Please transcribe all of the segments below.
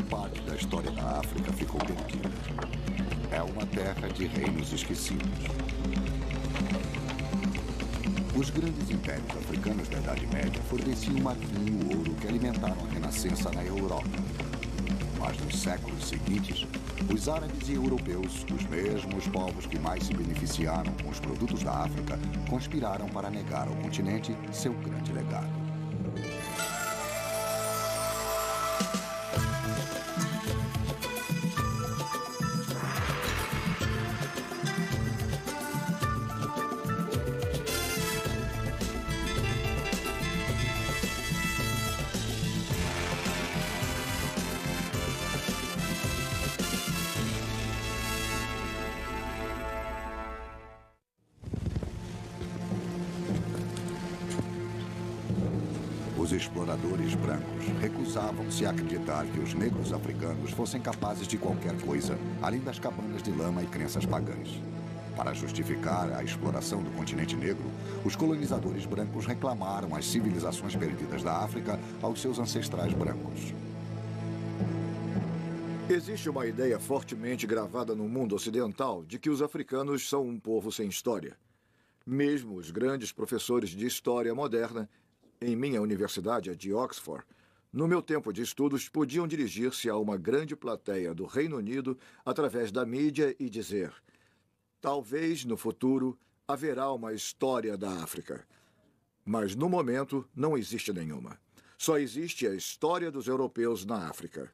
parte da história da África ficou perdida. É uma terra de reinos esquecidos. Os grandes impérios africanos da Idade Média forneciam o marfim e o ouro que alimentaram a Renascença na Europa. Mas nos séculos seguintes, os árabes e europeus, os mesmos povos que mais se beneficiaram com os produtos da África, conspiraram para negar ao continente seu grande legado. Os exploradores brancos recusavam-se a acreditar que os negros africanos fossem capazes de qualquer coisa, além das cabanas de lama e crenças pagãs. Para justificar a exploração do continente negro, os colonizadores brancos reclamaram as civilizações perdidas da África aos seus ancestrais brancos. Existe uma ideia fortemente gravada no mundo ocidental de que os africanos são um povo sem história. Mesmo os grandes professores de história moderna em minha universidade, a de Oxford, no meu tempo de estudos, podiam dirigir-se a uma grande plateia do Reino Unido através da mídia e dizer: talvez no futuro haverá uma história da África. Mas no momento não existe nenhuma. Só existe a história dos europeus na África.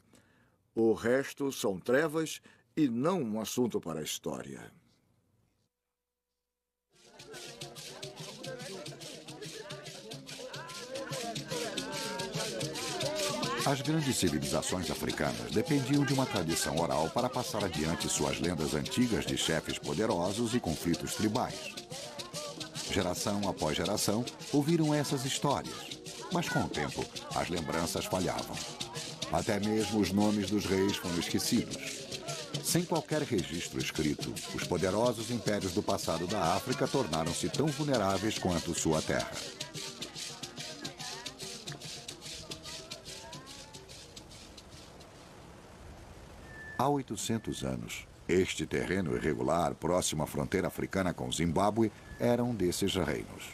O resto são trevas e não um assunto para a história. As grandes civilizações africanas dependiam de uma tradição oral para passar adiante suas lendas antigas de chefes poderosos e conflitos tribais. Geração após geração, ouviram essas histórias, mas com o tempo, as lembranças falhavam. Até mesmo os nomes dos reis foram esquecidos. Sem qualquer registro escrito, os poderosos impérios do passado da África tornaram-se tão vulneráveis quanto sua terra. Há 800 anos, este terreno irregular próximo à fronteira africana com Zimbábue era um desses reinos.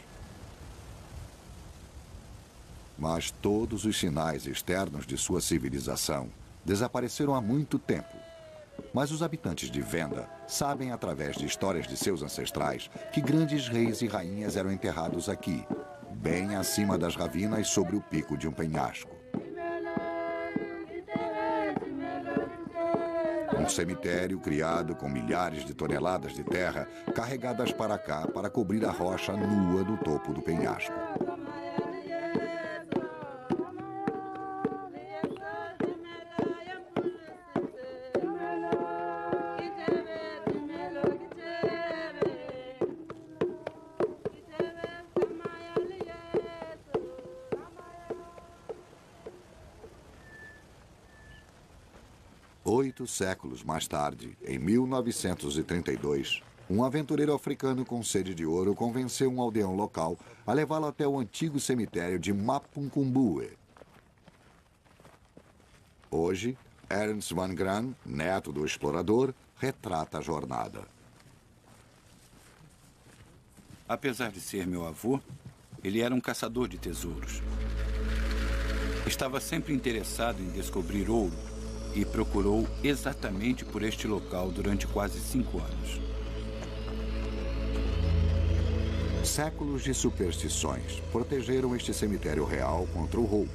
Mas todos os sinais externos de sua civilização desapareceram há muito tempo. Mas os habitantes de Venda sabem, através de histórias de seus ancestrais, que grandes reis e rainhas eram enterrados aqui, bem acima das ravinas sobre o pico de um penhasco. Um cemitério criado com milhares de toneladas de terra carregadas para cá para cobrir a rocha nua do topo do penhasco. Oito séculos mais tarde, em 1932, um aventureiro africano com sede de ouro convenceu um aldeão local a levá-lo até o antigo cemitério de Mapunkumbue. Hoje, Ernst van Gran, neto do explorador, retrata a jornada. Apesar de ser meu avô, ele era um caçador de tesouros. Estava sempre interessado em descobrir ouro e procurou exatamente por este local durante quase 5 anos. Séculos de superstições protegeram este cemitério real contra o roubo.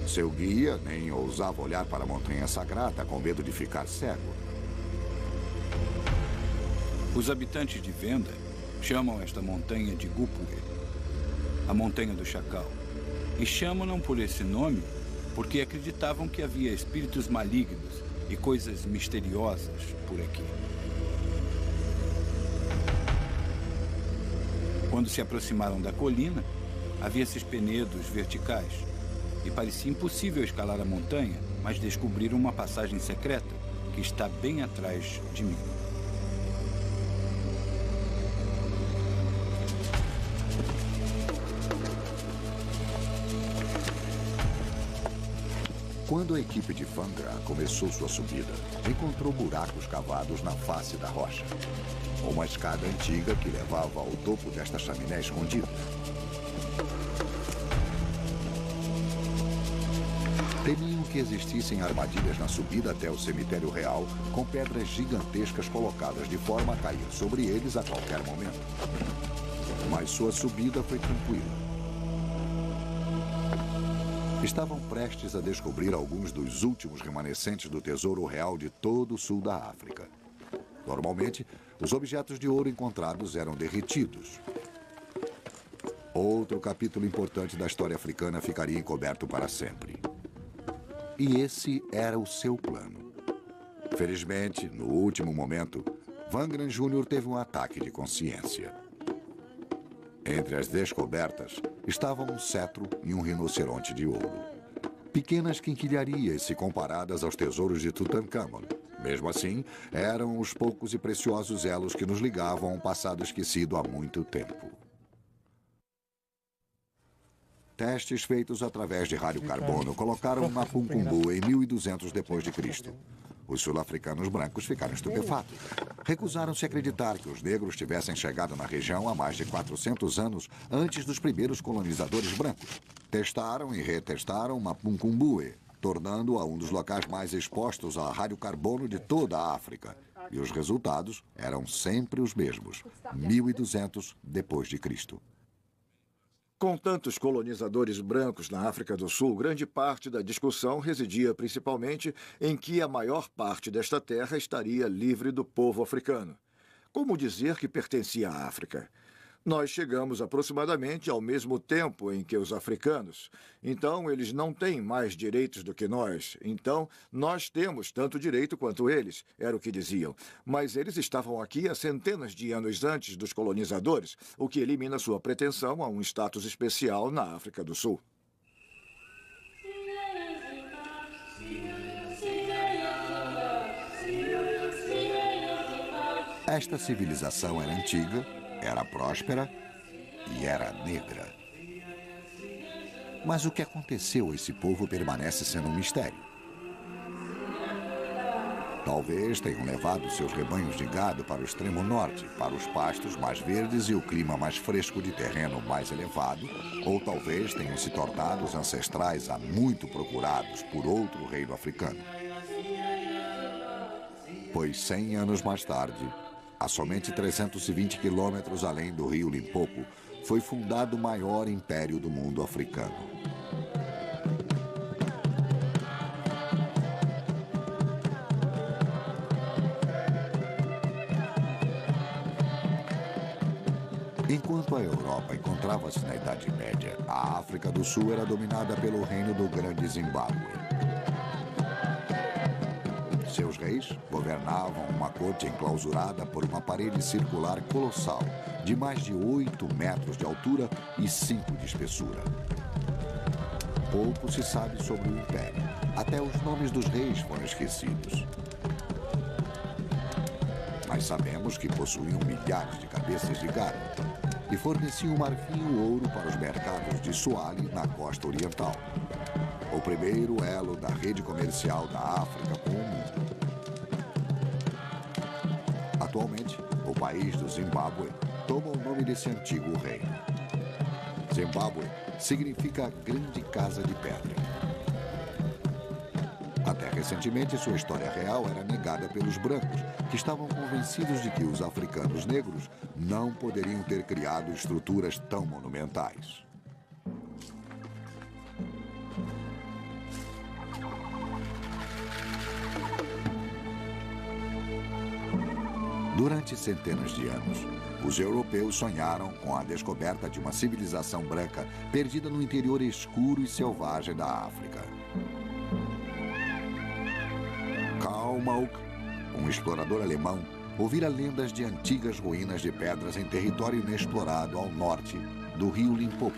Seu guia nem ousava olhar para a montanha sagrada com medo de ficar cego. Os habitantes de Venda chamam esta montanha de Gupuge, a montanha do chacal, e chamam-na por esse nome porque acreditavam que havia espíritos malignos e coisas misteriosas por aqui. Quando se aproximaram da colina, havia esses penedos verticais e parecia impossível escalar a montanha, mas descobriram uma passagem secreta que está bem atrás de mim. Quando a equipe de Vangra começou sua subida, encontrou buracos cavados na face da rocha. Uma escada antiga que levava ao topo desta chaminé escondida. Temiam que existissem armadilhas na subida até o cemitério real, com pedras gigantescas colocadas de forma a cair sobre eles a qualquer momento. Mas sua subida foi tranquila. Estavam prestes a descobrir alguns dos últimos remanescentes do tesouro real de todo o sul da África. Normalmente, os objetos de ouro encontrados eram derretidos. Outro capítulo importante da história africana ficaria encoberto para sempre. E esse era o seu plano. Felizmente, no último momento, Vangra Jr. teve um ataque de consciência. Entre as descobertas estavam um cetro e um rinoceronte de ouro. Pequenas quinquilharias se comparadas aos tesouros de Tutankhamon. Mesmo assim, eram os poucos e preciosos elos que nos ligavam a um passado esquecido há muito tempo. Testes feitos através de radiocarbono colocaram Mapungumbu em 1200 d.C. Os sul-africanos brancos ficaram estupefatos. Recusaram-se a acreditar que os negros tivessem chegado na região há mais de 400 anos antes dos primeiros colonizadores brancos. Testaram e retestaram Mapungumbu, tornando-a um dos locais mais expostos a radiocarbono de toda a África. E os resultados eram sempre os mesmos, 1200 d.C. Com tantos colonizadores brancos na África do Sul, grande parte da discussão residia principalmente em que a maior parte desta terra estaria livre do povo africano. Como dizer que pertencia à África? Nós chegamos aproximadamente ao mesmo tempo em que os africanos. Então, eles não têm mais direitos do que nós. Então, nós temos tanto direito quanto eles, era o que diziam. Mas eles estavam aqui há centenas de anos antes dos colonizadores, o que elimina sua pretensão a um status especial na África do Sul. Esta civilização era antiga, era próspera e era negra. Mas o que aconteceu a esse povo permanece sendo um mistério. Talvez tenham levado seus rebanhos de gado para o extremo norte, para os pastos mais verdes e o clima mais fresco de terreno mais elevado, ou talvez tenham se tornado os ancestrais há muito procurados por outro reino africano. Pois 100 anos mais tarde, a somente 320 quilômetros além do rio Limpopo, foi fundado o maior império do mundo africano. Enquanto a Europa encontrava-se na Idade Média, a África do Sul era dominada pelo reino do Grande Zimbábue. Seus reis governavam uma corte enclausurada por uma parede circular colossal, de mais de 8 metros de altura e 5 de espessura. Pouco se sabe sobre o império. Até os nomes dos reis foram esquecidos. Mas sabemos que possuíam milhares de cabeças de gado e forneciam marfim e ouro para os mercados de Soale, na costa oriental. O primeiro elo da rede comercial da África com o mundo. Atualmente, o país do Zimbábue toma o nome desse antigo reino. Zimbábue significa grande casa de pedra. Até recentemente, sua história real era negada pelos brancos, que estavam convencidos de que os africanos negros não poderiam ter criado estruturas tão monumentais. Durante centenas de anos, os europeus sonharam com a descoberta de uma civilização branca perdida no interior escuro e selvagem da África. Karl Malk, um explorador alemão, ouvira lendas de antigas ruínas de pedras em território inexplorado ao norte do rio Limpopo.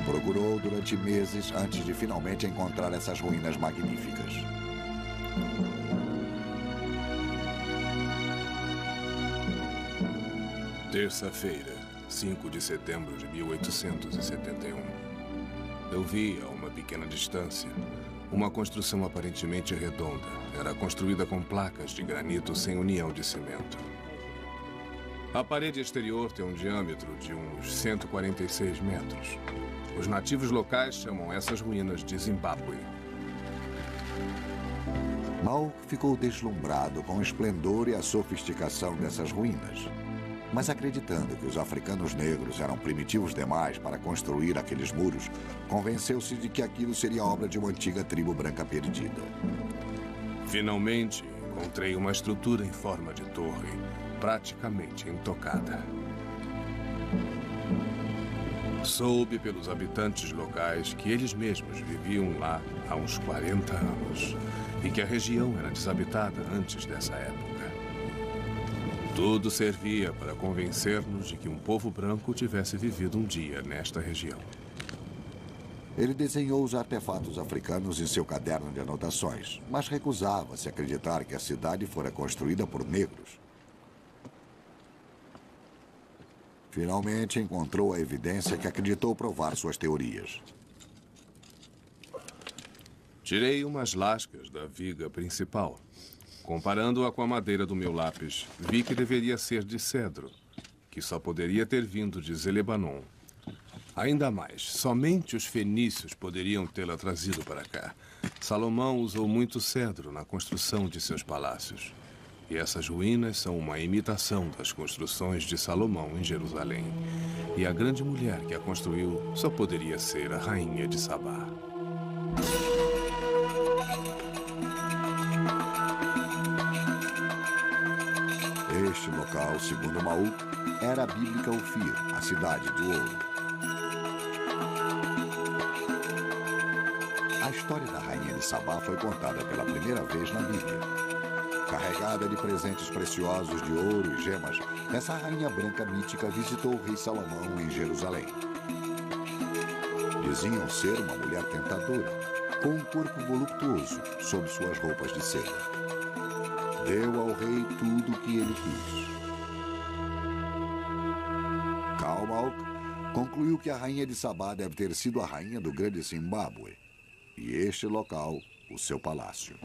Procurou durante meses antes de finalmente encontrar essas ruínas magníficas. Terça-feira, 5 de setembro de 1871. Eu vi a uma pequena distância uma construção aparentemente redonda. Era construída com placas de granito sem união de cimento. A parede exterior tem um diâmetro de uns 146 metros. Os nativos locais chamam essas ruínas de Zimbábue. Mauk ficou deslumbrado com o esplendor e a sofisticação dessas ruínas. Mas acreditando que os africanos negros eram primitivos demais para construir aqueles muros, convenceu-se de que aquilo seria obra de uma antiga tribo branca perdida. Finalmente, encontrei uma estrutura em forma de torre, praticamente intocada. Soube pelos habitantes locais que eles mesmos viviam lá há uns 40 anos e que a região era desabitada antes dessa época. Tudo servia para convencer-nos de que um povo branco tivesse vivido um dia nesta região. Ele desenhou os artefatos africanos em seu caderno de anotações, mas recusava-se a acreditar que a cidade fora construída por negros. Finalmente encontrou a evidência que acreditou provar suas teorias. Tirei umas lascas da viga principal. Comparando-a com a madeira do meu lápis, vi que deveria ser de cedro, que só poderia ter vindo de Zelebanon. Ainda mais, somente os fenícios poderiam tê-la trazido para cá. Salomão usou muito cedro na construção de seus palácios. E essas ruínas são uma imitação das construções de Salomão em Jerusalém. E a grande mulher que a construiu só poderia ser a rainha de Sabá. Este local, segundo Mauk, era a bíblica Ofir, a cidade do ouro. A história da rainha de Sabá foi contada pela primeira vez na Bíblia. Carregada de presentes preciosos de ouro e gemas, essa rainha branca mítica visitou o rei Salomão em Jerusalém. Diziam ser uma mulher tentadora, com um corpo voluptuoso sob suas roupas de seda. Deu ao rei tudo o que ele quis. Mauk concluiu que a rainha de Sabá deve ter sido a rainha do grande Zimbábue, e este local, o seu palácio.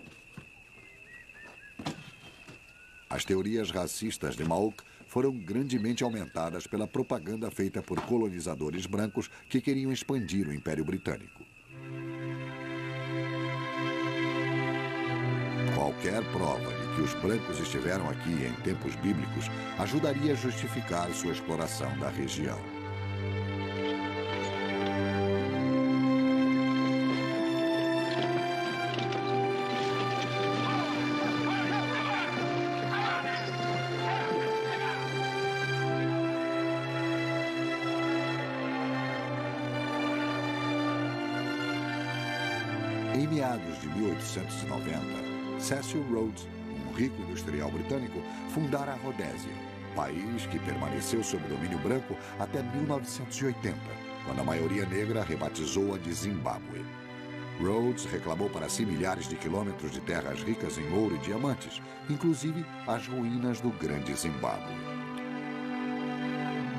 As teorias racistas de Mauk foram grandemente aumentadas pela propaganda feita por colonizadores brancos que queriam expandir o Império Britânico. Qualquer prova de que os brancos estiveram aqui em tempos bíblicos ajudaria a justificar sua exploração da região. Em meados de 1890, Cecil Rhodes, um rico industrial britânico, fundara a Rodésia, país que permaneceu sob domínio branco até 1980, quando a maioria negra rebatizou-a de Zimbábue. Rhodes reclamou para si milhares de quilômetros de terras ricas em ouro e diamantes, inclusive as ruínas do grande Zimbábue.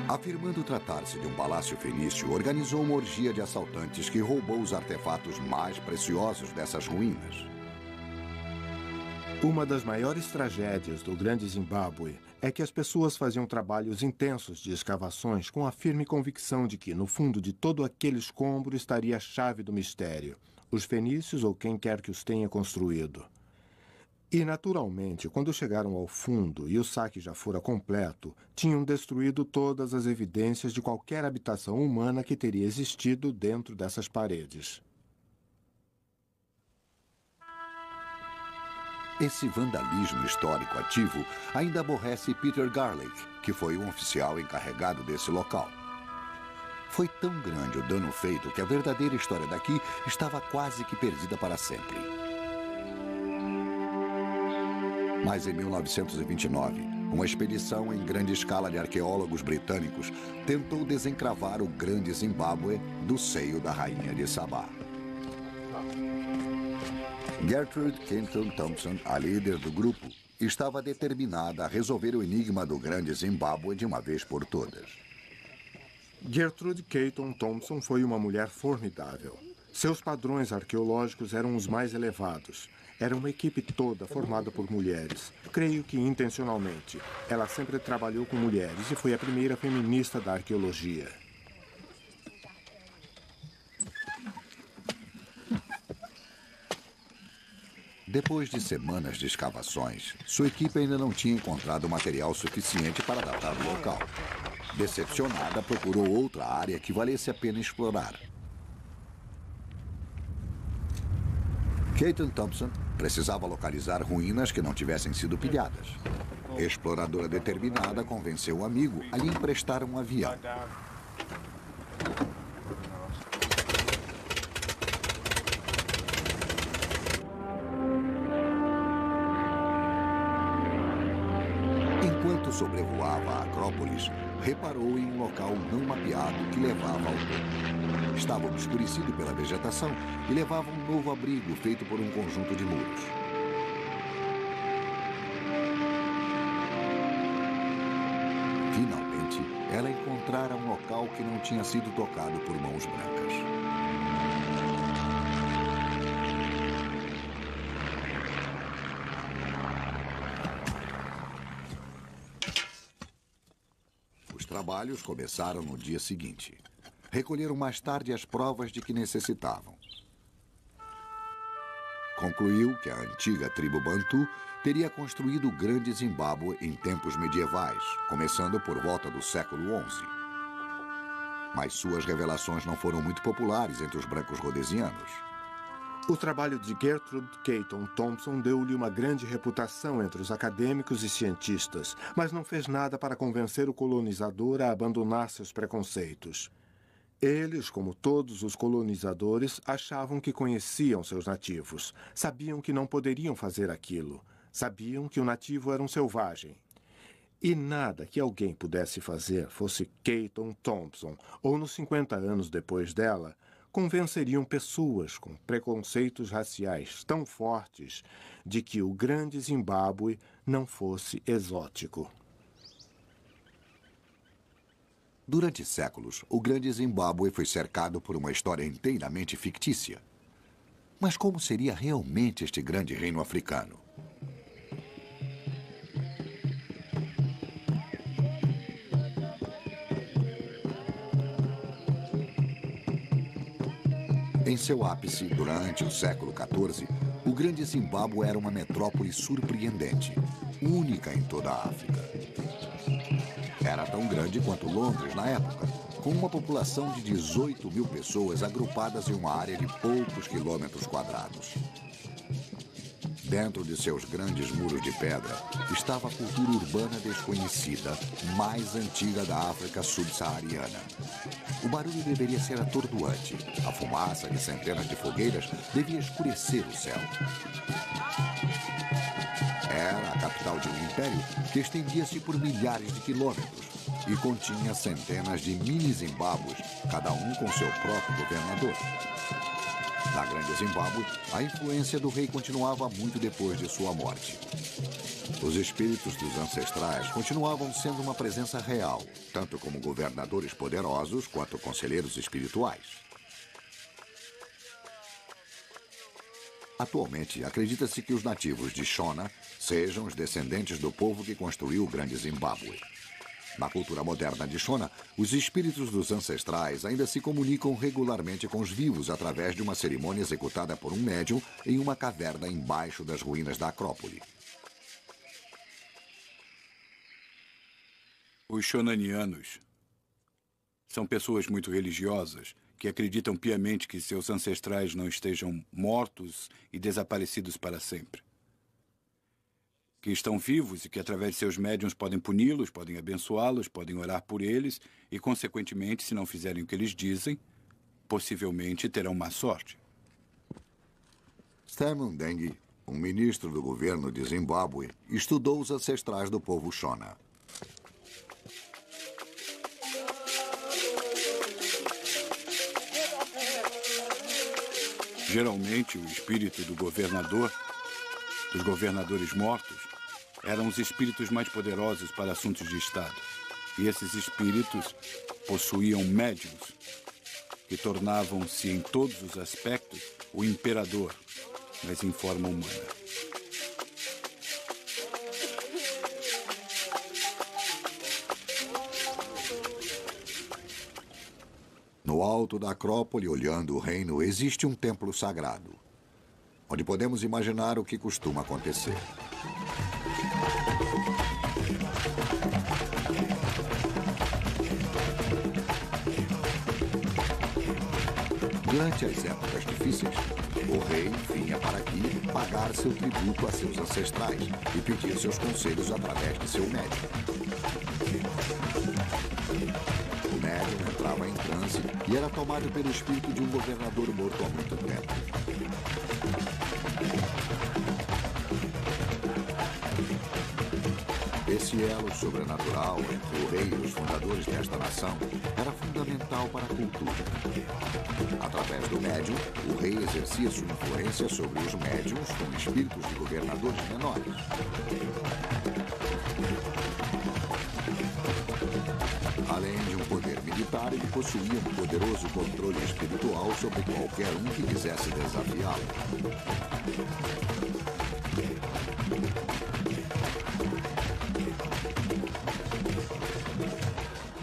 Afirmando tratar-se de um palácio fenício, organizou uma orgia de assaltantes que roubou os artefatos mais preciosos dessas ruínas. Uma das maiores tragédias do grande Zimbábue é que as pessoas faziam trabalhos intensos de escavações com a firme convicção de que, no fundo de todo aquele escombro, estaria a chave do mistério, os fenícios ou quem quer que os tenha construído. E, naturalmente, quando chegaram ao fundo e o saque já fora completo, tinham destruído todas as evidências de qualquer habitação humana que teria existido dentro dessas paredes. Esse vandalismo histórico ativo ainda aborrece Peter Garlick, que foi um oficial encarregado desse local. Foi tão grande o dano feito que a verdadeira história daqui estava quase que perdida para sempre. Mas em 1929, uma expedição em grande escala de arqueólogos britânicos tentou desencravar o grande Zimbábue do seio da rainha de Sabá. Gertrude Kenton Thompson, a líder do grupo, estava determinada a resolver o enigma do grande Zimbábue de uma vez por todas. Gertrude Caton Thompson foi uma mulher formidável. Seus padrões arqueológicos eram os mais elevados. Era uma equipe toda formada por mulheres. Creio que intencionalmente. Ela sempre trabalhou com mulheres e foi a primeira feminista da arqueologia. Depois de semanas de escavações, sua equipe ainda não tinha encontrado material suficiente para datar o local. Decepcionada, procurou outra área que valesse a pena explorar. Caton Thompson precisava localizar ruínas que não tivessem sido pilhadas. Exploradora determinada convenceu um amigo a lhe emprestar um avião. Enquanto sobrevoava a Acrópolis, reparou em um local não mapeado que levava ao topo. Estava obscurecido pela vegetação e levava um novo abrigo feito por um conjunto de muros. Finalmente, ela encontrara um local que não tinha sido tocado por mãos brancas. Os trabalhos começaram no dia seguinte. Recolheram mais tarde as provas de que necessitavam. Concluiu que a antiga tribo Bantu teria construído o Grande Zimbábue em tempos medievais, começando por volta do século XI. Mas suas revelações não foram muito populares entre os brancos rhodesianos. O trabalho de Gertrude Caton Thompson deu-lhe uma grande reputação entre os acadêmicos e cientistas, mas não fez nada para convencer o colonizador a abandonar seus preconceitos. Eles, como todos os colonizadores, achavam que conheciam seus nativos, sabiam que não poderiam fazer aquilo, sabiam que o nativo era um selvagem. E nada que alguém pudesse fazer, fosse Caton Thompson ou nos 50 anos depois dela, convenceriam pessoas com preconceitos raciais tão fortes de que o Grande Zimbábue não fosse exótico. Durante séculos, o Grande Zimbábue foi cercado por uma história inteiramente fictícia. Mas como seria realmente este grande reino africano? Em seu ápice, durante o século XIV, o Grande Zimbábue era uma metrópole surpreendente, única em toda a África. Era tão grande quanto Londres na época, com uma população de 18 mil pessoas agrupadas em uma área de poucos quilômetros quadrados. Dentro de seus grandes muros de pedra estava a cultura urbana desconhecida, mais antiga da África subsaariana. O barulho deveria ser atordoante. A fumaça de centenas de fogueiras devia escurecer o céu. Era a capital de um império que estendia-se por milhares de quilômetros e continha centenas de mini-Zimbábues, cada um com seu próprio governador. Na Grande Zimbábue, a influência do rei continuava muito depois de sua morte. Os espíritos dos ancestrais continuavam sendo uma presença real, tanto como governadores poderosos quanto conselheiros espirituais. Atualmente, acredita-se que os nativos de Shona sejam os descendentes do povo que construiu o Grande Zimbábue. Na cultura moderna de Shona, os espíritos dos ancestrais ainda se comunicam regularmente com os vivos através de uma cerimônia executada por um médium em uma caverna embaixo das ruínas da Acrópole. Os shonanianos são pessoas muito religiosas que acreditam piamente que seus ancestrais não estejam mortos e desaparecidos para sempre. Que estão vivos e que, através de seus médiuns, podem puni-los, podem abençoá-los, podem orar por eles e, consequentemente, se não fizerem o que eles dizem, possivelmente terão má sorte. Stamon Deng, um ministro do governo de Zimbábue, estudou os ancestrais do povo Shona. Geralmente, o espírito do governador, dos governadores mortos, eram os espíritos mais poderosos para assuntos de Estado. E esses espíritos possuíam médiuns que tornavam-se em todos os aspectos o imperador, mas em forma humana. No alto da Acrópole, olhando o reino, existe um templo sagrado, onde podemos imaginar o que costuma acontecer. Durante as épocas difíceis, o rei vinha para aqui pagar seu tributo a seus ancestrais e pedir seus conselhos através de seu médium. O médium entrava em transe e era tomado pelo espírito de um governador morto há muito tempo. Esse elo sobrenatural entre o rei e os fundadores desta nação era fundamental para a cultura. Através do médium, o rei exercia sua influência sobre os médiums com espíritos de governadores menores. Além de um poder militar, ele possuía um poderoso controle espiritual sobre qualquer um que quisesse desafiá-lo.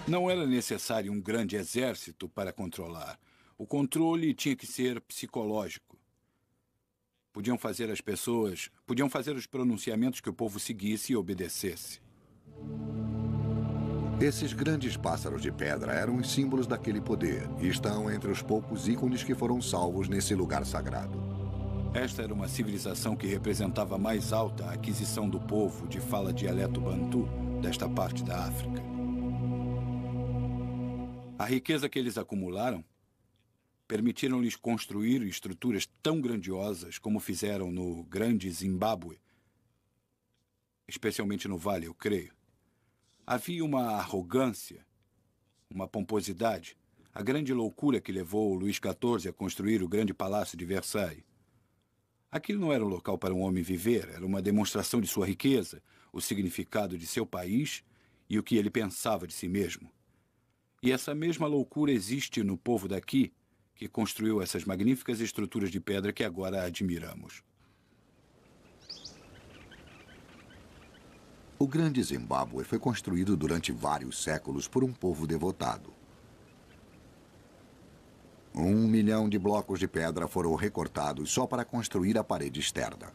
Não era necessário um grande exército para controlar. O controle tinha que ser psicológico. Podiam fazer os pronunciamentos que o povo seguisse e obedecesse. Esses grandes pássaros de pedra eram os símbolos daquele poder e estão entre os poucos ícones que foram salvos nesse lugar sagrado. Esta era uma civilização que representava a mais alta aquisição do povo de fala dialeto bantu desta parte da África. A riqueza que eles acumularam permitiram-lhes construir estruturas tão grandiosas como fizeram no grande Zimbábue, especialmente no Vale, eu creio. Havia uma arrogância, uma pomposidade, a grande loucura que levou Luís XIV a construir o grande palácio de Versailles. Aquilo não era um local para um homem viver, era uma demonstração de sua riqueza, o significado de seu país e o que ele pensava de si mesmo. E essa mesma loucura existe no povo daqui, que construiu essas magníficas estruturas de pedra que agora admiramos. O grande Zimbábue foi construído durante vários séculos por um povo devotado. 1 milhão de blocos de pedra foram recortados só para construir a parede externa.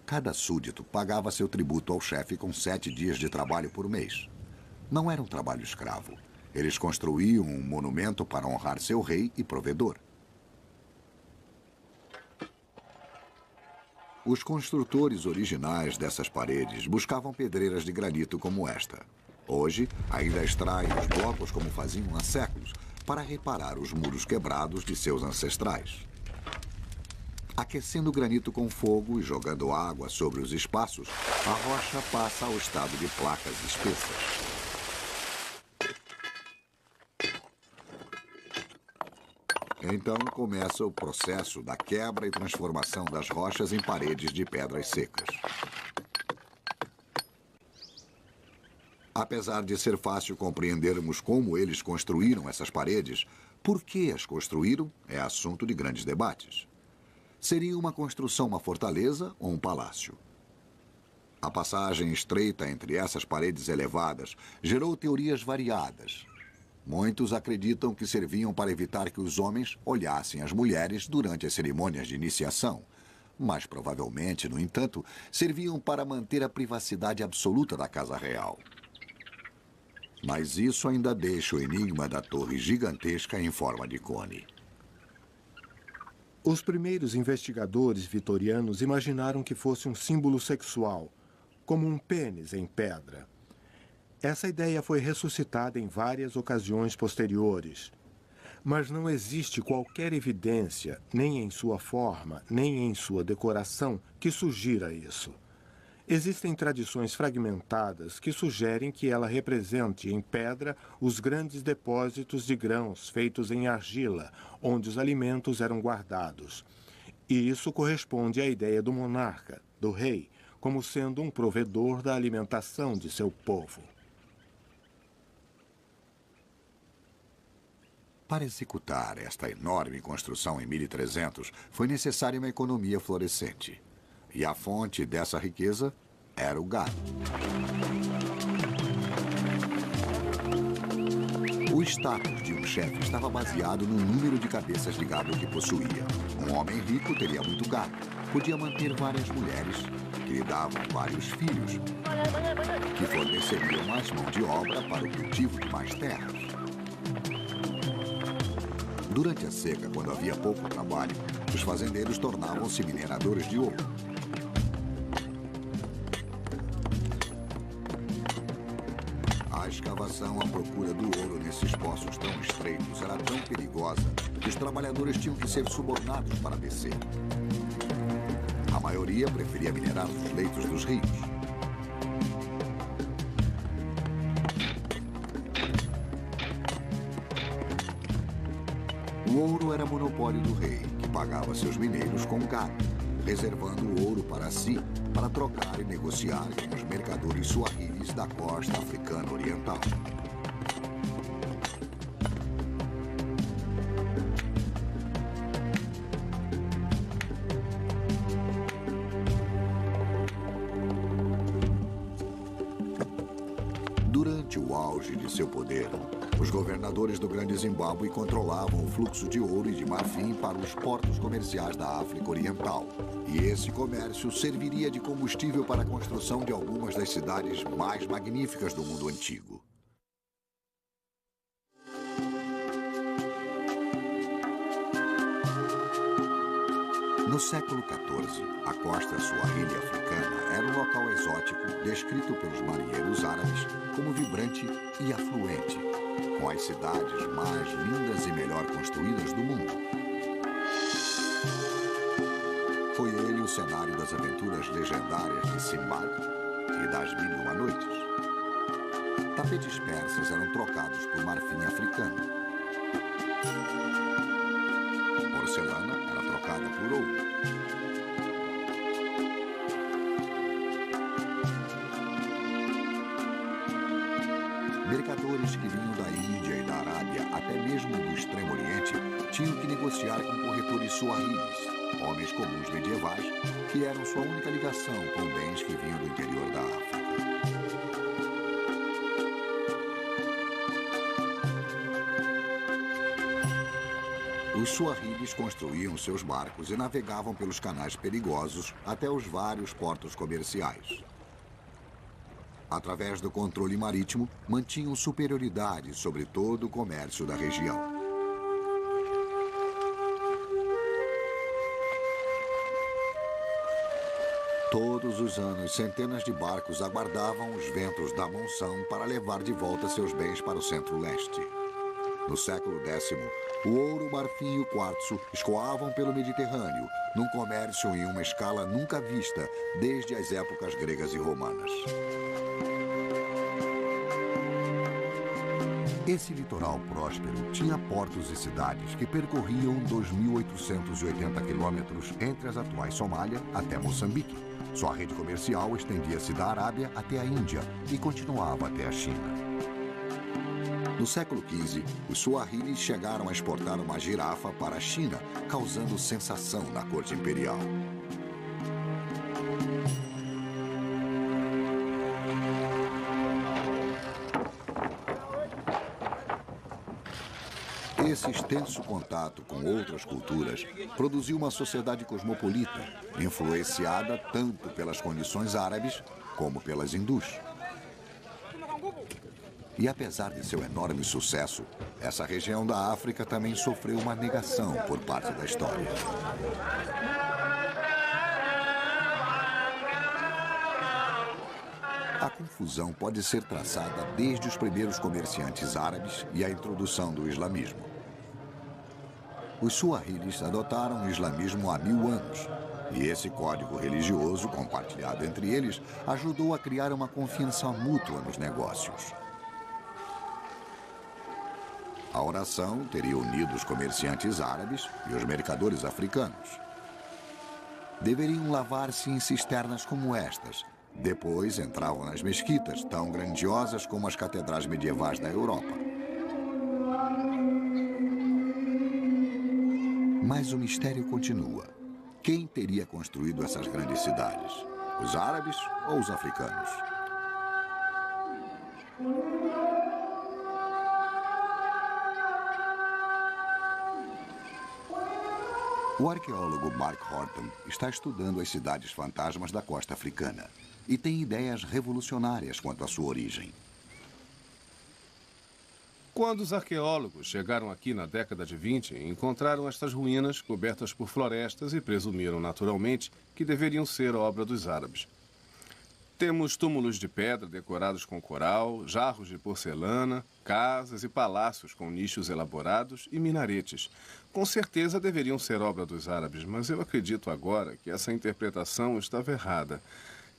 Cada súdito pagava seu tributo ao chefe com 7 dias de trabalho por mês. Não era um trabalho escravo. Eles construíam um monumento para honrar seu rei e provedor. Os construtores originais dessas paredes buscavam pedreiras de granito como esta. Hoje, ainda extraem os blocos como faziam há séculos, para reparar os muros quebrados de seus ancestrais. Aquecendo o granito com fogo e jogando água sobre os espaços, a rocha passa ao estado de placas espessas. Então começa o processo da quebra e transformação das rochas em paredes de pedras secas. Apesar de ser fácil compreendermos como eles construíram essas paredes, por que as construíram é assunto de grandes debates. Seria uma construção uma fortaleza ou um palácio? A passagem estreita entre essas paredes elevadas gerou teorias variadas. Muitos acreditam que serviam para evitar que os homens olhassem as mulheres durante as cerimônias de iniciação. Mas provavelmente, no entanto, serviam para manter a privacidade absoluta da casa real. Mas isso ainda deixa o enigma da torre gigantesca em forma de cone. Os primeiros investigadores vitorianos imaginaram que fosse um símbolo sexual, como um pênis em pedra. Essa ideia foi ressuscitada em várias ocasiões posteriores. Mas não existe qualquer evidência, nem em sua forma, nem em sua decoração, que sugira isso. Existem tradições fragmentadas que sugerem que ela represente em pedra os grandes depósitos de grãos feitos em argila, onde os alimentos eram guardados. E isso corresponde à ideia do monarca, do rei, como sendo um provedor da alimentação de seu povo. Para executar esta enorme construção em 1300, foi necessária uma economia florescente. E a fonte dessa riqueza era o gado. O status de um chefe estava baseado no número de cabeças de gado que possuía. Um homem rico teria muito gado, podia manter várias mulheres, que lhe davam vários filhos, que forneceriam mais mão de obra para o cultivo de mais terras. Durante a seca, quando havia pouco trabalho, os fazendeiros tornavam-se mineradores de ouro. A escavação à procura do ouro nesses poços tão estreitos era tão perigosa que os trabalhadores tinham que ser subornados para descer. A maioria preferia minerar os leitos dos rios. O ouro era monopólio do rei, que pagava seus mineiros com gado, reservando o ouro para si, para trocar e negociar com os mercadores suahilis da costa africana oriental. Durante o auge de seu poder, os governadores do Grande Zimbábue controlavam o fluxo de ouro e de marfim para os portos comerciais da África Oriental. E esse comércio serviria de combustível para a construção de algumas das cidades mais magníficas do mundo antigo. No século XIV, a costa suahili africana era um local exótico descrito pelos marinheiros árabes como vibrante e afluente, com as cidades mais lindas e melhor construídas do mundo. Foi ele o cenário das aventuras legendárias de Sinbad e das Mil e Uma Noites. Tapetes persas eram trocados por marfim africano. Porcelana era trocada por ouro. Mercadores que vinham da Índia e da Arábia, até mesmo do Extremo Oriente, tinham que negociar com corretores suahilis, homens comuns medievais, que eram sua única ligação com bens que vinham do interior da África. Os suahilis construíam seus barcos e navegavam pelos canais perigosos até os vários portos comerciais. Através do controle marítimo, mantinham superioridade sobre todo o comércio da região. Todos os anos, centenas de barcos aguardavam os ventos da monção para levar de volta seus bens para o centro-leste. No século X, o ouro, o marfim e o quartzo escoavam pelo Mediterrâneo, num comércio em uma escala nunca vista desde as épocas gregas e romanas. Esse litoral próspero tinha portos e cidades que percorriam 2.880 quilômetros entre as atuais Somália até Moçambique. Sua rede comercial estendia-se da Arábia até a Índia e continuava até a China. No século XV, os suahilis chegaram a exportar uma girafa para a China, causando sensação na corte imperial. Esse extenso contato com outras culturas produziu uma sociedade cosmopolita, influenciada tanto pelas condições árabes como pelas hindus. E apesar de seu enorme sucesso, essa região da África também sofreu uma negação por parte da história. A confusão pode ser traçada desde os primeiros comerciantes árabes e a introdução do islamismo. Os suahilis adotaram o islamismo há 1000 anos, e esse código religioso, compartilhado entre eles, ajudou a criar uma confiança mútua nos negócios. A oração teria unido os comerciantes árabes e os mercadores africanos. Deveriam lavar-se em cisternas como estas. Depois entravam nas mesquitas, tão grandiosas como as catedrais medievais da Europa. Mas o mistério continua. Quem teria construído essas grandes cidades? Os árabes ou os africanos? O arqueólogo Mark Horton está estudando as cidades fantasmas da costa africana e tem ideias revolucionárias quanto à sua origem. Quando os arqueólogos chegaram aqui na década de 20, encontraram estas ruínas cobertas por florestas e presumiram naturalmente que deveriam ser obra dos árabes. Temos túmulos de pedra decorados com coral, jarros de porcelana, casas e palácios com nichos elaborados e minaretes. Com certeza deveriam ser obra dos árabes, mas eu acredito agora que essa interpretação estava errada,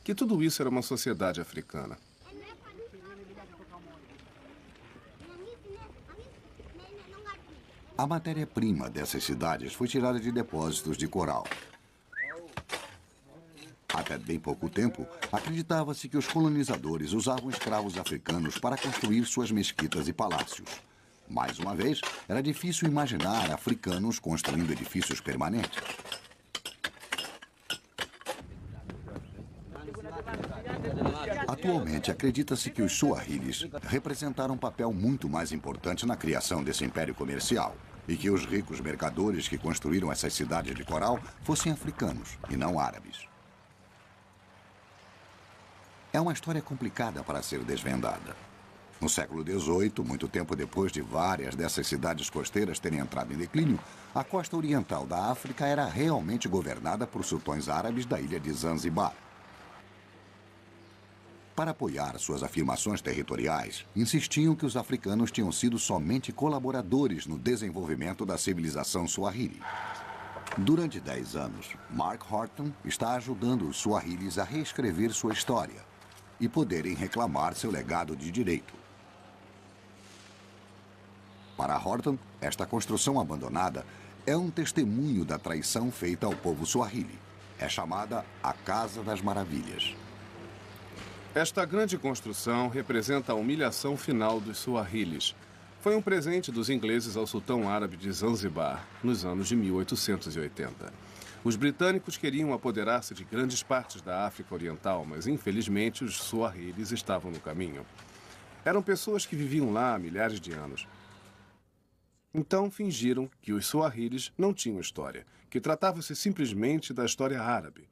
que tudo isso era uma sociedade africana. A matéria-prima dessas cidades foi tirada de depósitos de coral. Até bem pouco tempo, acreditava-se que os colonizadores usavam escravos africanos para construir suas mesquitas e palácios. Mais uma vez, era difícil imaginar africanos construindo edifícios permanentes. Atualmente, acredita-se que os suahilis representaram um papel muito mais importante na criação desse império comercial e que os ricos mercadores que construíram essas cidades de coral fossem africanos e não árabes. É uma história complicada para ser desvendada. No século XVIII, muito tempo depois de várias dessas cidades costeiras terem entrado em declínio, a costa oriental da África era realmente governada por sultões árabes da ilha de Zanzibar. Para apoiar suas afirmações territoriais, insistiam que os africanos tinham sido somente colaboradores no desenvolvimento da civilização suahili. Durante 10 anos, Mark Horton está ajudando os suahilis a reescrever sua história e poderem reclamar seu legado de direito. Para Horton, esta construção abandonada é um testemunho da traição feita ao povo suahili. É chamada a Casa das Maravilhas. Esta grande construção representa a humilhação final dos suahilis. Foi um presente dos ingleses ao sultão árabe de Zanzibar, nos anos de 1880. Os britânicos queriam apoderar-se de grandes partes da África Oriental, mas infelizmente os suahilis estavam no caminho. Eram pessoas que viviam lá há milhares de anos. Então fingiram que os suahilis não tinham história, que tratava-se simplesmente da história árabe.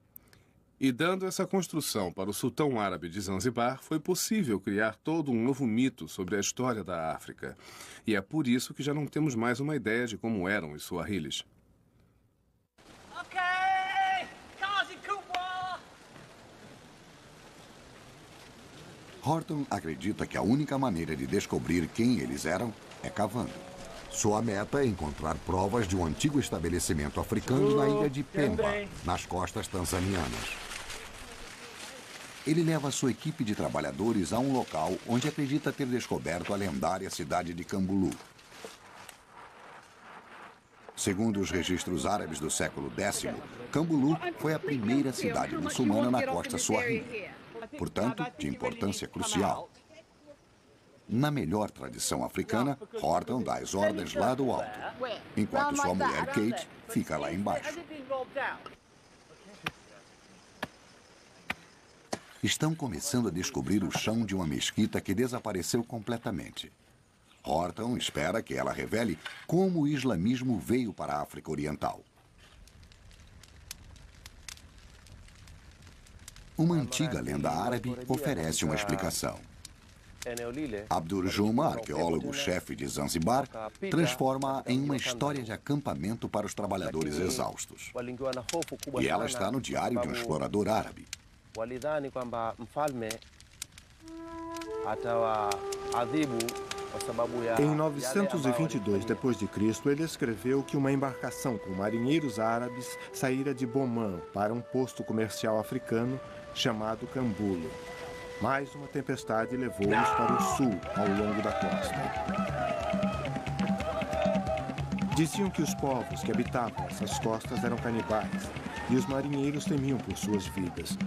E dando essa construção para o sultão árabe de Zanzibar, foi possível criar todo um novo mito sobre a história da África. E é por isso que já não temos mais uma ideia de como eram os suahilis. Horton acredita que a única maneira de descobrir quem eles eram é cavando. Sua meta é encontrar provas de um antigo estabelecimento africano na ilha de Pemba, nas costas tanzanianas. Ele leva sua equipe de trabalhadores a um local onde acredita ter descoberto a lendária cidade de Kambulu. Segundo os registros árabes do século X, Kambulu foi a primeira cidade muçulmana na costa suahili, portanto, de importância crucial. Na melhor tradição africana, Horton dá as ordens lá do alto, enquanto sua mulher Kate fica lá embaixo. Estão começando a descobrir o chão de uma mesquita que desapareceu completamente. Horton espera que ela revele como o islamismo veio para a África Oriental. Uma antiga lenda árabe oferece uma explicação. Abdur Juma, arqueólogo-chefe de Zanzibar, transforma-a em uma história de acampamento para os trabalhadores exaustos. E ela está no diário de um explorador árabe. Em 922 d.C., ele escreveu que uma embarcação com marinheiros árabes saíra de Boman para um posto comercial africano chamado Kambulu. Mais uma tempestade levou-os para o sul, ao longo da costa. Diziam que os povos que habitavam essas costas eram canibais e os marinheiros temiam por suas vidas.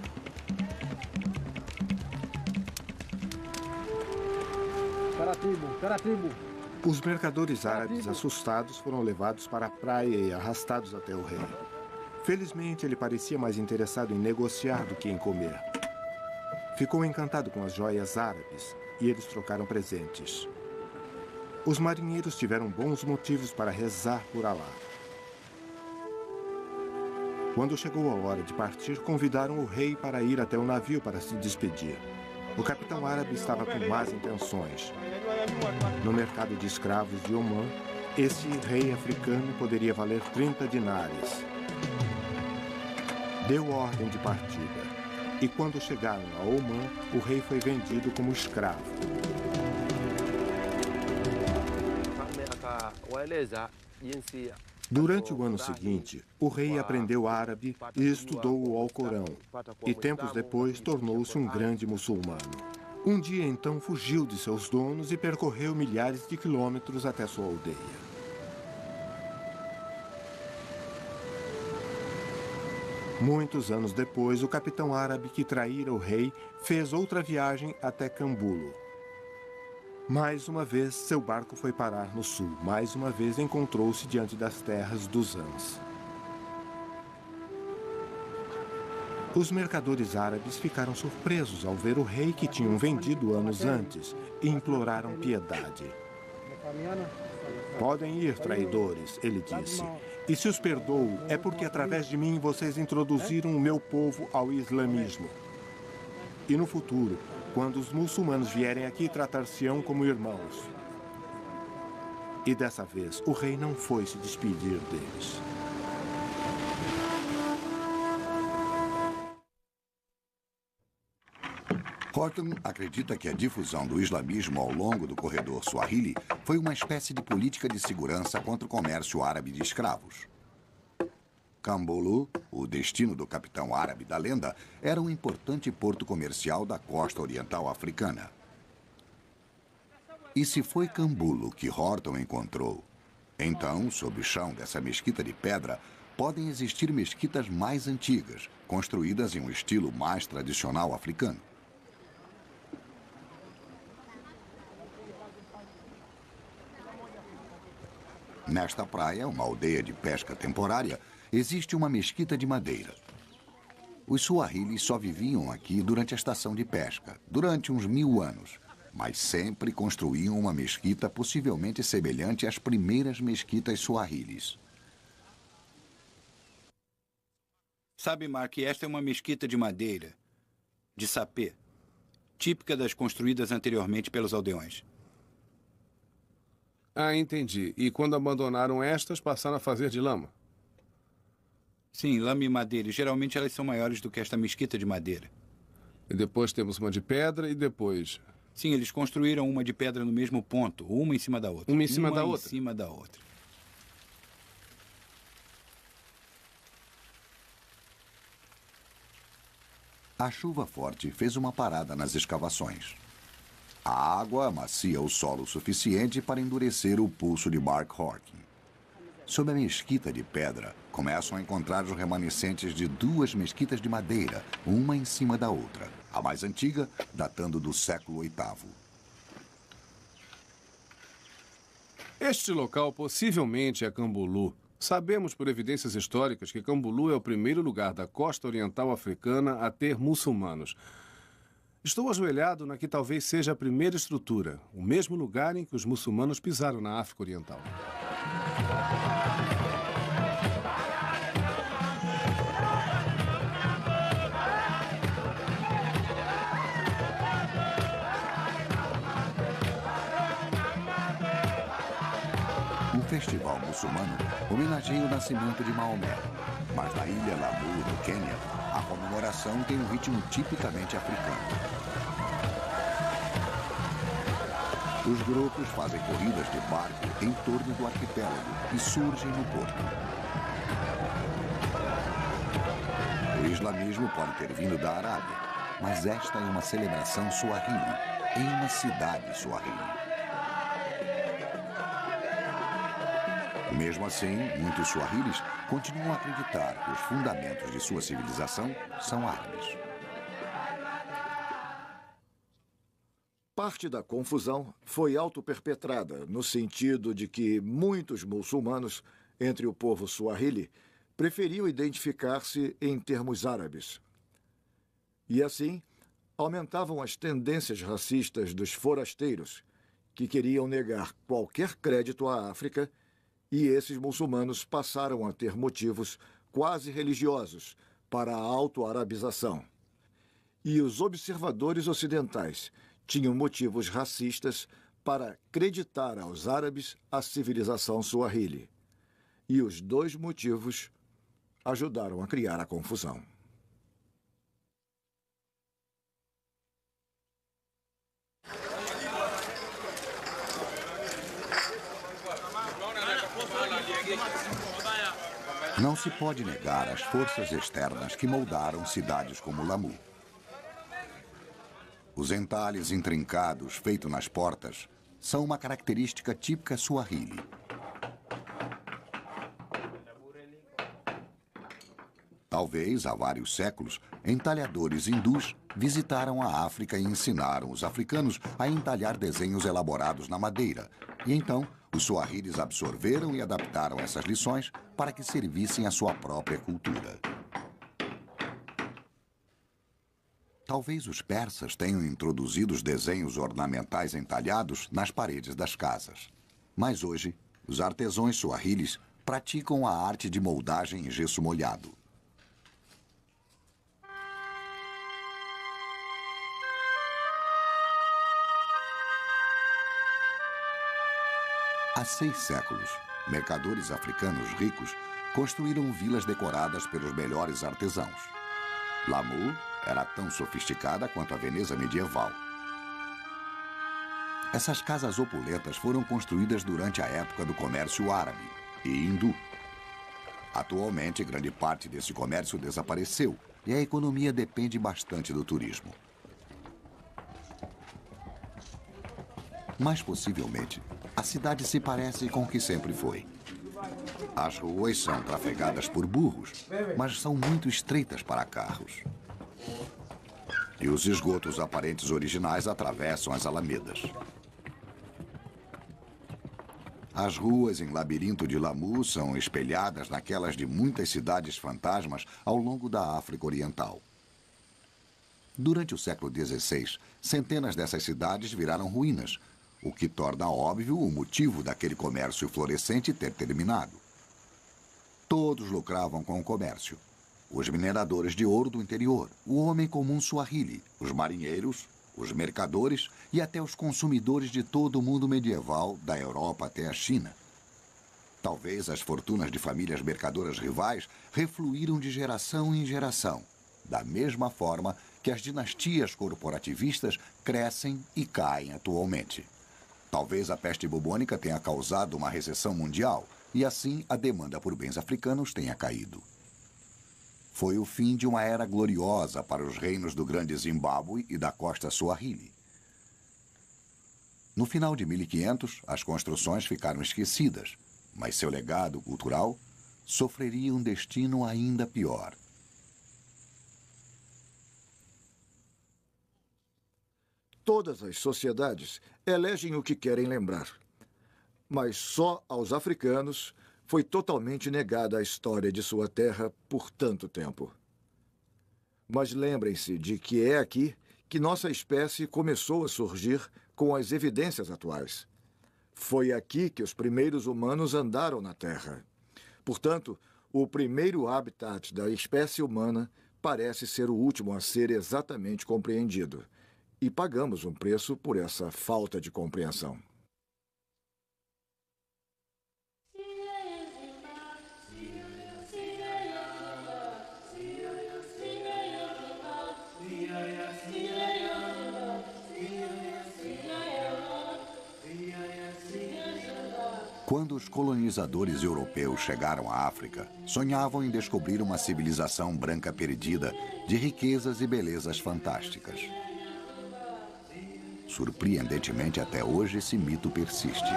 Os mercadores árabes assustados foram levados para a praia e arrastados até o rei. Felizmente, ele parecia mais interessado em negociar do que em comer. Ficou encantado com as joias árabes e eles trocaram presentes. Os marinheiros tiveram bons motivos para rezar por Alá. Quando chegou a hora de partir, convidaram o rei para ir até o navio para se despedir. O capitão árabe estava com más intenções. No mercado de escravos de Omã, esse rei africano poderia valer 30 dinares. Deu ordem de partida. E quando chegaram a Omã, o rei foi vendido como escravo. Durante o ano seguinte, o rei aprendeu árabe e estudou o Alcorão, e tempos depois tornou-se um grande muçulmano. Um dia, então, fugiu de seus donos e percorreu milhares de quilômetros até sua aldeia. Muitos anos depois, o capitão árabe que traíra o rei fez outra viagem até Cambulo. Mais uma vez, seu barco foi parar no sul. Mais uma vez, encontrou-se diante das terras dos Ãs. Os mercadores árabes ficaram surpresos ao ver o rei que tinham vendido anos antes e imploraram piedade. Podem ir, traidores, ele disse. E se os perdoo, é porque através de mim vocês introduziram o meu povo ao islamismo. E no futuro, quando os muçulmanos vierem aqui, tratar-se-ão como irmãos. E dessa vez, o rei não foi se despedir deles. Horton acredita que a difusão do islamismo ao longo do corredor Swahili foi uma espécie de política de segurança contra o comércio árabe de escravos. Cambulo, o destino do capitão árabe da lenda, era um importante porto comercial da costa oriental africana. E se foi Cambulo que Horton encontrou, então, sob o chão dessa mesquita de pedra, podem existir mesquitas mais antigas, construídas em um estilo mais tradicional africano. Nesta praia, uma aldeia de pesca temporária, existe uma mesquita de madeira. Os suahilis só viviam aqui durante a estação de pesca, durante uns 1000 anos, mas sempre construíam uma mesquita possivelmente semelhante às primeiras mesquitas suahilis. Sabe, Mark, esta é uma mesquita de madeira, de sapê, típica das construídas anteriormente pelos aldeões. Ah, entendi. E quando abandonaram estas, passaram a fazer de lama? Sim, lama e madeira. Geralmente elas são maiores do que esta mesquita de madeira. E depois temos uma de pedra e depois... Sim, eles construíram uma de pedra no mesmo ponto, uma em cima da outra. Uma em cima da outra? Uma em cima da outra. A chuva forte fez uma parada nas escavações. A água amacia o solo o suficiente para endurecer o pulso de Mark Horton. Sob a mesquita de pedra, começam a encontrar os remanescentes de 2 mesquitas de madeira, uma em cima da outra. A mais antiga, datando do século VIII. Este local possivelmente é Cambulo. Sabemos por evidências históricas que Cambulo é o primeiro lugar da costa oriental africana a ter muçulmanos. Estou ajoelhado na que talvez seja a primeira estrutura, o mesmo lugar em que os muçulmanos pisaram na África Oriental. Um festival muçulmano homenageia o nascimento de Maomé, mas na ilha Lamu, no Quênia, a comemoração tem um ritmo tipicamente africano. Os grupos fazem corridas de barco em torno do arquipélago e surgem no porto. O islamismo pode ter vindo da Arábia, mas esta é uma celebração suahili, em uma cidade suahili. Mesmo assim, muitos suahilis continuam a acreditar que os fundamentos de sua civilização são árabes. Parte da confusão foi autoperpetrada, no sentido de que muitos muçulmanos, entre o povo suahili, preferiam identificar-se em termos árabes. E assim, aumentavam as tendências racistas dos forasteiros, que queriam negar qualquer crédito à África, e esses muçulmanos passaram a ter motivos quase religiosos para a autoarabização. E os observadores ocidentais tinham motivos racistas para acreditar aos árabes a civilização suahili. E os dois motivos ajudaram a criar a confusão. Não se pode negar as forças externas que moldaram cidades como Lamu. Os entalhes intrincados feitos nas portas são uma característica típica suahili. Talvez, há vários séculos, entalhadores hindus visitaram a África e ensinaram os africanos a entalhar desenhos elaborados na madeira. E então, os suahilis absorveram e adaptaram essas lições para que servissem à sua própria cultura. Talvez os persas tenham introduzido os desenhos ornamentais entalhados nas paredes das casas. Mas hoje, os artesãos suahilis praticam a arte de moldagem em gesso molhado. Há 6 séculos, mercadores africanos ricos construíram vilas decoradas pelos melhores artesãos. Lamu era tão sofisticada quanto a Veneza medieval. Essas casas opulentas foram construídas durante a época do comércio árabe e hindu. Atualmente, grande parte desse comércio desapareceu e a economia depende bastante do turismo. Mas, possivelmente, a cidade se parece com o que sempre foi. As ruas são trafegadas por burros, mas são muito estreitas para carros. E os esgotos aparentes originais atravessam as alamedas. As ruas em labirinto de Lamu são espelhadas naquelas de muitas cidades fantasmas ao longo da África Oriental. Durante o século XVI, centenas dessas cidades viraram ruínas, o que torna óbvio o motivo daquele comércio florescente ter terminado. Todos lucravam com o comércio. Os mineradores de ouro do interior, o homem comum suahili, os marinheiros, os mercadores e até os consumidores de todo o mundo medieval, da Europa até a China. Talvez as fortunas de famílias mercadoras rivais refluíram de geração em geração, da mesma forma que as dinastias corporativistas crescem e caem atualmente. Talvez a peste bubônica tenha causado uma recessão mundial e assim a demanda por bens africanos tenha caído. Foi o fim de uma era gloriosa para os reinos do Grande Zimbábue e da costa Suahili. No final de 1500, as construções ficaram esquecidas, mas seu legado cultural sofreria um destino ainda pior. Todas as sociedades elegem o que querem lembrar. Mas só aos africanos foi totalmente negada a história de sua terra por tanto tempo. Mas lembrem-se de que é aqui que nossa espécie começou a surgir com as evidências atuais. Foi aqui que os primeiros humanos andaram na Terra. Portanto, o primeiro habitat da espécie humana parece ser o último a ser exatamente compreendido. E pagamos um preço por essa falta de compreensão. Quando os colonizadores europeus chegaram à África, sonhavam em descobrir uma civilização branca perdida, de riquezas e belezas fantásticas. Surpreendentemente, até hoje, esse mito persiste.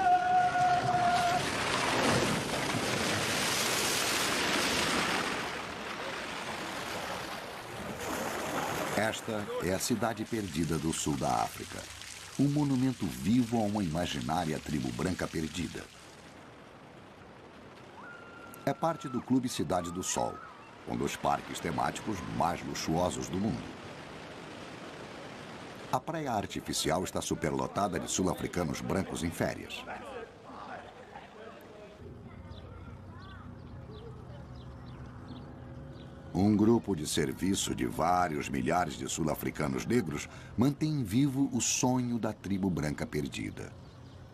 Esta é a cidade perdida do sul da África. um monumento vivo a uma imaginária tribo branca perdida. É parte do Clube Cidade do Sol, um dos parques temáticos mais luxuosos do mundo. A praia artificial está superlotada de sul-africanos brancos em férias. Um grupo de serviço de vários milhares de sul-africanos negros mantém vivo o sonho da tribo branca perdida.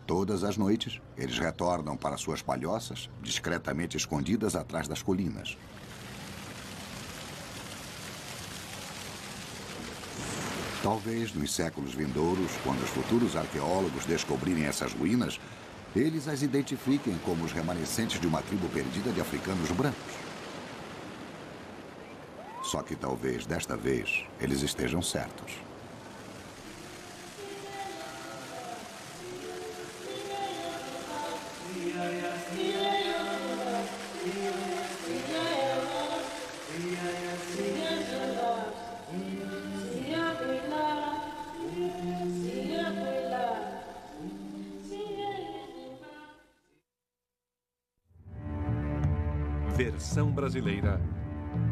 Todas as noites, eles retornam para suas palhoças, discretamente escondidas atrás das colinas. Talvez nos séculos vindouros, quando os futuros arqueólogos descobrirem essas ruínas, eles as identifiquem como os remanescentes de uma tribo perdida de africanos brancos. Só que talvez, desta vez, eles estejam certos. Versão brasileira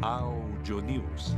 Audio News.